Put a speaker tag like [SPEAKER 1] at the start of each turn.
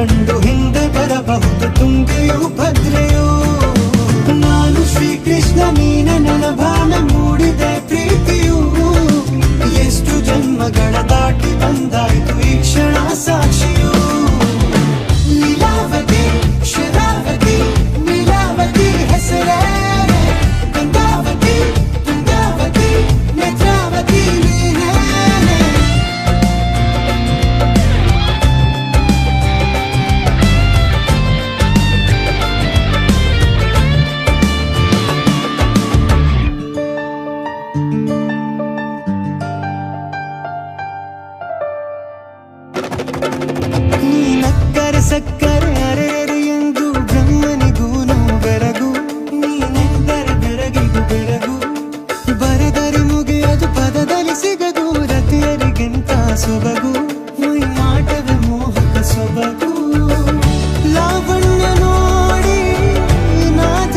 [SPEAKER 1] ಕಂಡು ಹಿಂದೆ ಬರಬಹುದು ತುಂಗೆಯೂ ಭದ್ರೆಯೂ. ನಾನು ಶ್ರೀಕೃಷ್ಣ ನೀನೆ ನನ್ನ ಭಾನ ಮೂಡಿದೆ ಪ್ರೀತಿಯೂ. ಎಷ್ಟು ಜನ್ಮಗಳ ದಾಟಿ ಬಂದಾಯ್ತು ಈ ಕ್ಷಣ ಸಾಕ್ಷಿಯೂ. ಲೀಲಾವತಿ ಶರಾವತಿ ನೀಲಾವತಿ ಹೆಸರೇ ಗಂಗಾವತಿ ತುಂಗಾವತಿ ನೇತ್ರಾವತಿ ನೀನೇ. ನೀನಕ್ಕರೆ ಸಕ್ಕರೆ ಅರೆರೆ ಎಂದು ಬ್ರಹ್ಮನಿಗೂನು ಬೆರಗು. ನೀನೆಂದರೆ ಬೆರಗಿಗೂ ಬೆರಗು. ಬರೆದರೆ ಮುಗಿಯದು ಪದದಲ್ಲಿ ಸಿಗದು. ರತಿಯರಿಗಿಂತ ಸೊಬಗು ಮೈ ಮಾಟವೇ ಮೋಹಕ ಸೊಬಗು. ಲಾವಣ್ಯ ನೋಡಿ ನಾಥ